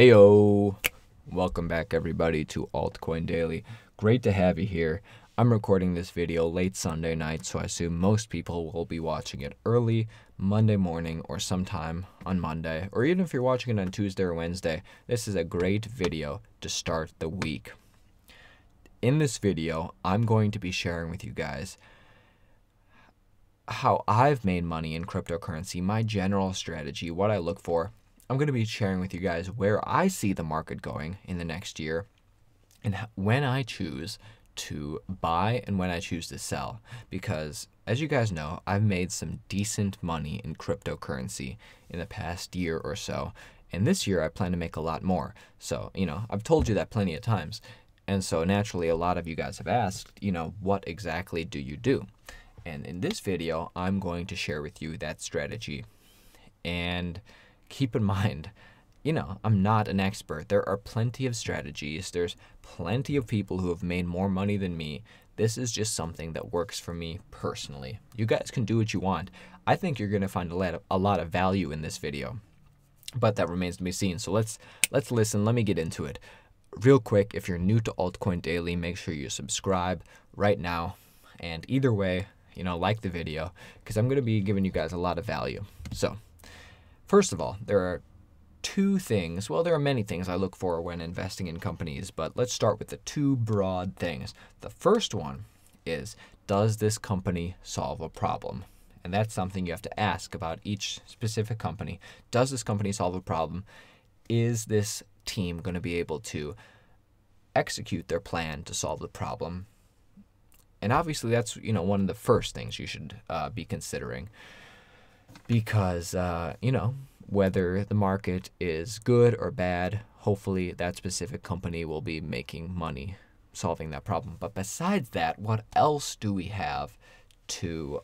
Heyo! Welcome back everybody to Altcoin Daily. Great to have you here. I'm recording this video late Sunday night, so I assume most people will be watching it early Monday morning or sometime on Monday, or even if you're watching it on Tuesday or Wednesday, this is a great video to start the week. In this video, I'm going to be sharing with you guys how I've made money in cryptocurrency, my general strategy, what I look for. I'm going to be sharing with you guys where I see the market going in the next year and when I choose to buy and when I choose to sell. Because as you guys know, I've made some decent money in cryptocurrency in the past year or so. And this year I plan to make a lot more. So, I've told you that plenty of times. And so naturally, a lot of you guys have asked, what exactly do you do? And in this video, I'm going to share with you that strategy. And keep in mind, I'm not an expert. There are plenty of strategies. There's plenty of people who have made more money than me. This is just something that works for me personally. You guys can do what you want. I think you're going to find a lot of value in this video, but that remains to be seen. So let's listen. Let me get into it. Real quick, if you're new to Altcoin Daily, make sure you subscribe right now. And either way, like the video, because I'm going to be giving you guys a lot of value. So first of all, there are there are many things I look for when investing in companies, but let's start with the two broad things. The first one is, does this company solve a problem? And that's something you have to ask about each specific company. Does this company solve a problem? Is this team going to be able to execute their plan to solve the problem? And obviously that's, one of the first things you should be considering. Because, whether the market is good or bad, hopefully that specific company will be making money solving that problem. But besides that, what else do we have to,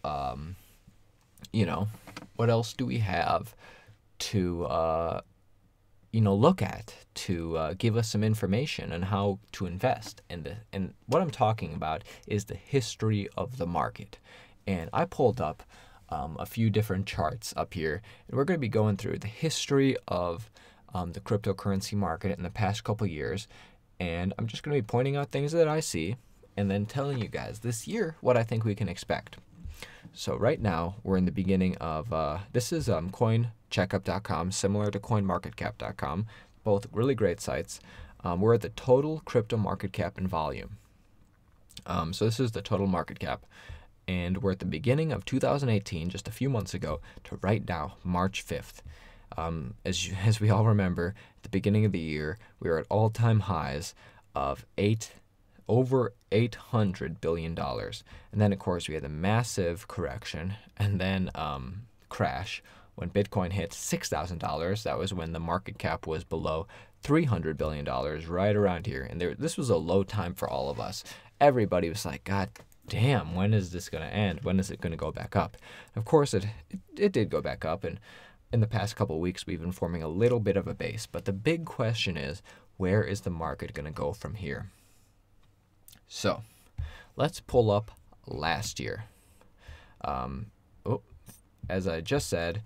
look at to give us some information on how to invest? And what I'm talking about is the history of the market. And I pulled up a few different charts up here, and we're going to be going through the history of the cryptocurrency market in the past couple years, and I'm just going to be pointing out things that I see and then telling you guys this year what I think we can expect. So right now we're in the beginning of this is coincheckup.com, similar to coinmarketcap.com, both really great sites. We're at the total crypto market cap and volume. So this is the total market cap. And we're at the beginning of 2018, just a few months ago, to right now, March 5th. As we all remember, at the beginning of the year, we were at all-time highs of over $800 billion. And then, of course, we had a massive correction and then crash when Bitcoin hit $6,000. That was when the market cap was below $300 billion, right around here. And this was a low time for all of us. Everybody was like, God damn, when is this going to end? When is it going to go back up? Of course, it did go back up, and in the past couple of weeks, we've been forming a little bit of a base. But the big question is, where is the market going to go from here? So let's pull up last year. As I just said,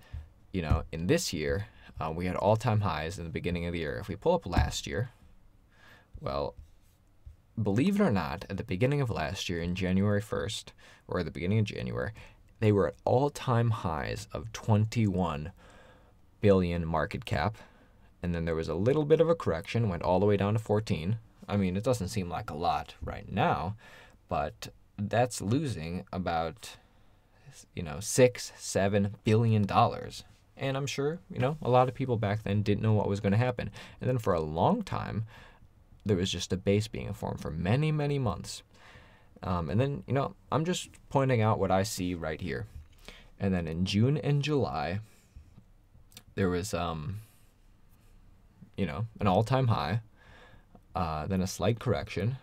in this year, we had all-time highs in the beginning of the year. If we pull up last year, well, believe it or not, at the beginning of last year, in January 1st, or at the beginning of January, they were at all-time highs of 21 billion market cap. And then there was a little bit of a correction, went all the way down to 14. I mean, it doesn't seem like a lot right now, but that's losing about, $6-7 billion. And I'm sure, a lot of people back then didn't know what was going to happen. And then for a long time, there was just a base being formed for many, many months. And then, I'm just pointing out what I see right here. And then in June and July, there was, an all-time high, then a slight correction.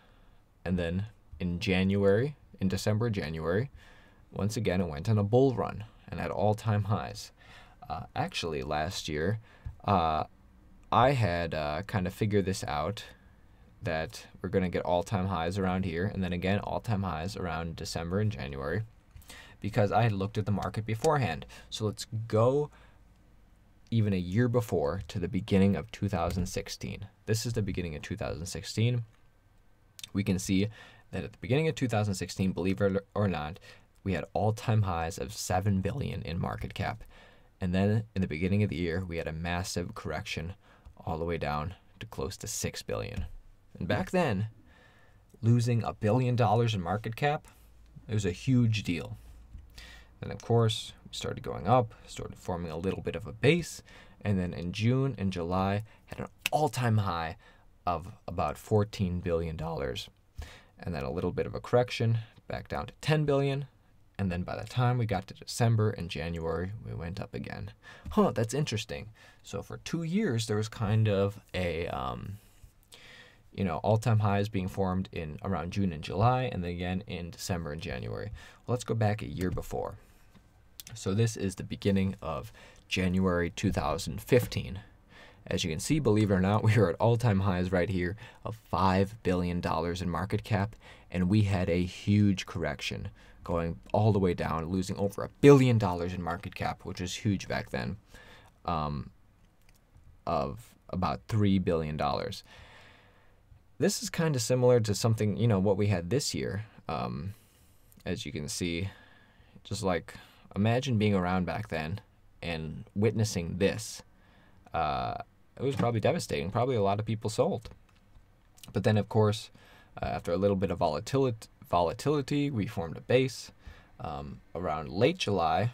And then in December, January, once again, it went on a bull run and at all-time highs. Actually, last year, I had kind of figured this out, that we're going to get all-time highs around here, and then again all-time highs around December and January, because I had looked at the market beforehand. So let's go even a year before, to the beginning of 2016. This is the beginning of 2016. We can see that at the beginning of 2016, believe it or not, we had all-time highs of 7 billion in market cap. And then in the beginning of the year, we had a massive correction all the way down to close to 6 billion. And back then, losing $1 billion in market cap, it was a huge deal. Then of course, we started going up, started forming a little bit of a base, and then in June and July had an all-time high of about $14 billion. And then a little bit of a correction back down to 10 billion. And then by the time we got to December and January, we went up again. That's interesting. So for 2 years, there was kind of a, all-time highs being formed in around June and July, and then again in December and January. Well, let's go back a year before. So this is the beginning of January 2015. As you can see, believe it or not, we are at all-time highs right here of $5 billion in market cap, and we had a huge correction going all the way down, losing over $1 billion in market cap, which was huge back then, of about $3 billion. This is kind of similar to something, what we had this year. As you can see, just like, imagine being around back then and witnessing this. It was probably devastating. Probably a lot of people sold. But then, of course, after a little bit of volatility, we formed a base around late July.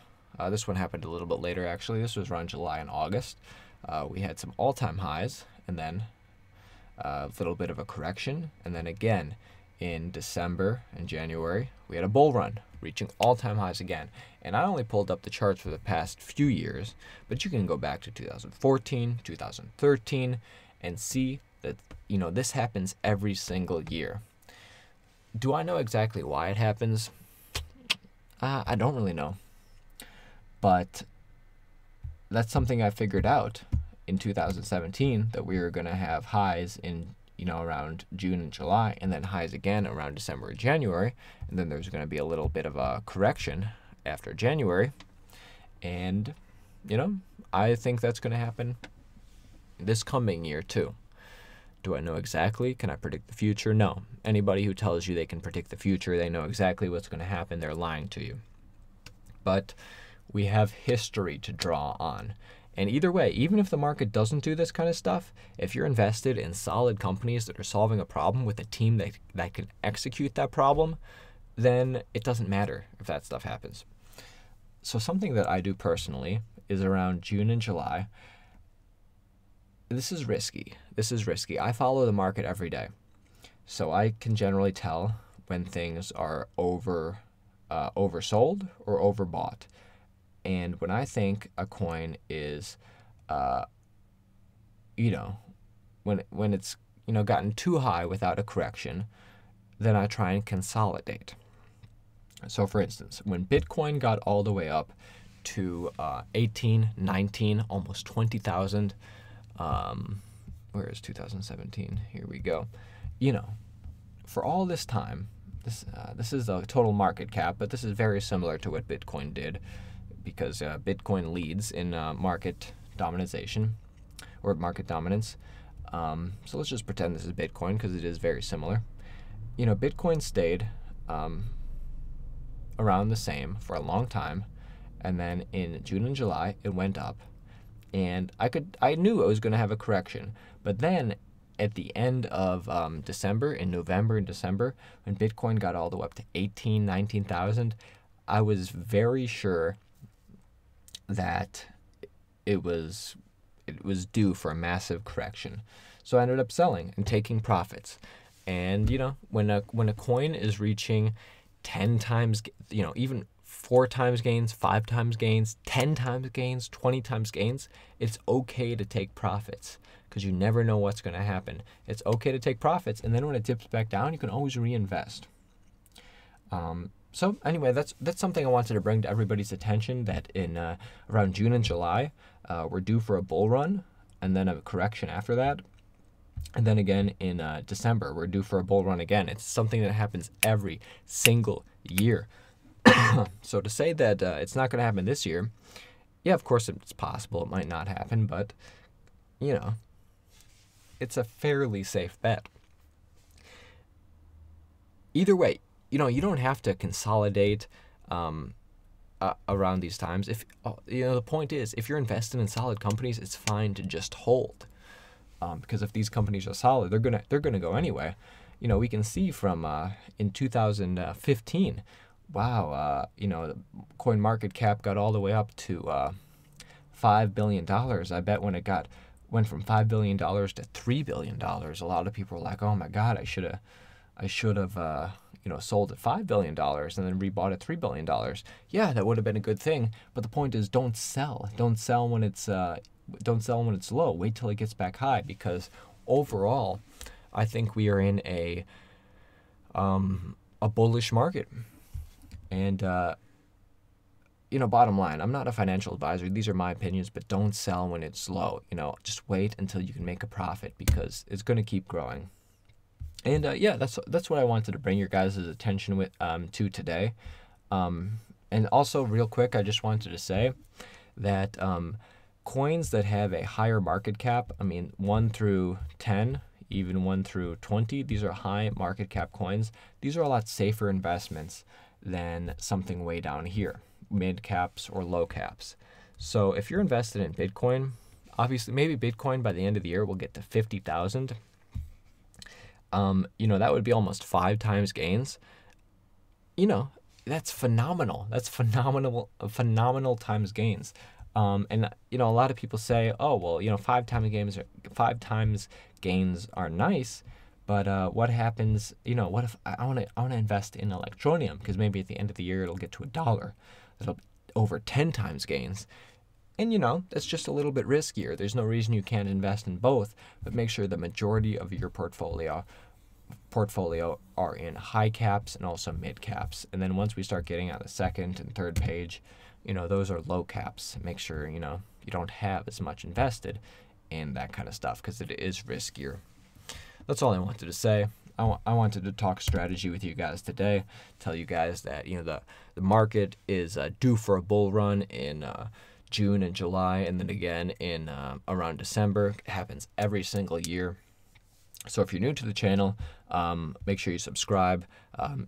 This one happened a little bit later, actually. This was around July and August. We had some all-time highs, and then a little bit of a correction. And then again, in December and January, we had a bull run, reaching all-time highs again. And I only pulled up the charts for the past few years, but you can go back to 2014, 2013, and see that, this happens every single year. Do I know exactly why it happens? I don't really know. But that's something I figured out in 2017, that we were going to have highs in, around June and July, and then highs again around December and January. And then there's going to be a little bit of a correction after January. And, I think that's going to happen this coming year too. Do I know exactly? Can I predict the future? No. Anybody who tells you they can predict the future, they know exactly what's going to happen, they're lying to you. But we have history to draw on. And either way, even if the market doesn't do this kind of stuff, if you're invested in solid companies that are solving a problem with a team that can execute that problem, then it doesn't matter if that stuff happens. So something that I do personally is around June and July. This is risky. I follow the market every day. So I can generally tell when things are oversold or overbought. And when I think a coin is, when it's, gotten too high without a correction, then I try and consolidate. So for instance, when Bitcoin got all the way up to 18, 19, almost 20,000, where is 2017? Here we go. For all this time, this is the total market cap, but this is very similar to what Bitcoin did, because Bitcoin leads in market domination, or market dominance. So let's just pretend this is Bitcoin, because it is very similar. Bitcoin stayed around the same for a long time, and then in June and July it went up, and I knew it was going to have a correction. But then at the end of December, in November and December, when Bitcoin got all the way up to 18, 19,000, I was very sure that it was due for a massive correction. So I ended up selling and taking profits. And when a coin is reaching 10 times, even 4 times gains, 5 times gains, 10 times gains, 20 times gains, it's okay to take profits, because you never know what's going to happen. It's okay to take profits, and then when it dips back down, you can always reinvest. So anyway, that's something I wanted to bring to everybody's attention, that in around June and July, we're due for a bull run, and then a correction after that. And then again in December, we're due for a bull run again. It's something that happens every single year. So to say that it's not going to happen this year Yeah, of course it's possible it might not happen, but you know, it's a fairly safe bet. Either way, you know, you don't have to consolidate around these times. If you know, the point is, if you're invested in solid companies, it's fine to just hold, because if these companies are solid, they're gonna go anyway. You know, we can see from in 2015, wow, you know, the coin market cap got all the way up to $5 billion. I bet when it went from $5 billion to $3 billion, a lot of people were like, "Oh my God, I should have, you know, sold at $5 billion and then rebought at $3 billion." Yeah, that would have been a good thing. But the point is, don't sell. Don't sell when it's low. Wait till it gets back high, because overall, I think we are in a bullish market. And you know, bottom line, I'm not a financial advisor. These are my opinions, but don't sell when it's low. You know, just wait until you can make a profit, because it's going to keep growing. And yeah, that's what I wanted to bring your guys' attention with to today. And also, real quick, I just wanted to say that coins that have a higher market cap, I mean 1 through 10, even 1 through 20, these are high market cap coins. These are a lot safer investments than something way down here, mid caps or low caps. So if you're invested in Bitcoin, obviously maybe Bitcoin by the end of the year will get to 50,000. You know, that would be almost 5 times gains. You know, that's phenomenal. That's phenomenal times gains. And you know, a lot of people say, "Oh, well, you know, 5 times gains are nice, but what happens? You know, what if I want to invest in Electronium, because maybe at the end of the year it'll get to $1. That'll be over 10 times gains." And you know, that's just a little bit riskier. There's no reason you can't invest in both, but make sure the majority of your portfolio are in high caps and also mid caps. And then once we start getting on the second and third page, you know, those are low caps. Make sure, you know, you don't have as much invested in that kind of stuff, because it is riskier. That's all I wanted to say. I wanted to talk strategy with you guys today. Tell you guys that, you know, the market is due for a bull run in June and July, and then again in around December. It happens every single year. So if you're new to the channel, make sure you subscribe.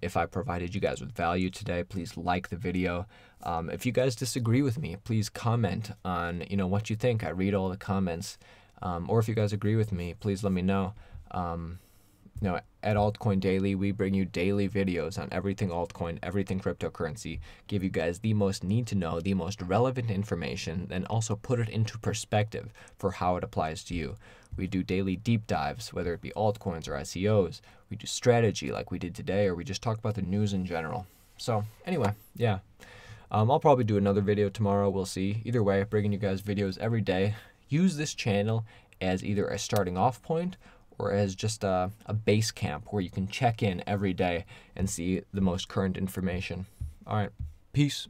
If I provided you guys with value today, please like the video. If you guys disagree with me, please comment on, you know, what you think. I read all the comments. Or if you guys agree with me, please let me know. You know, at Altcoin Daily, we bring you daily videos on everything altcoin, everything cryptocurrency, give you guys the most need to know, the most relevant information, and also put it into perspective for how it applies to you. We do daily deep dives, whether it be altcoins or ICOs. We do strategy like we did today, or we just talk about the news in general. So anyway, yeah. I'll probably do another video tomorrow. We'll see. Either way, bringing you guys videos every day. Use this channel as either a starting off point or as just a base camp where you can check in every day and see the most current information. All right. Peace.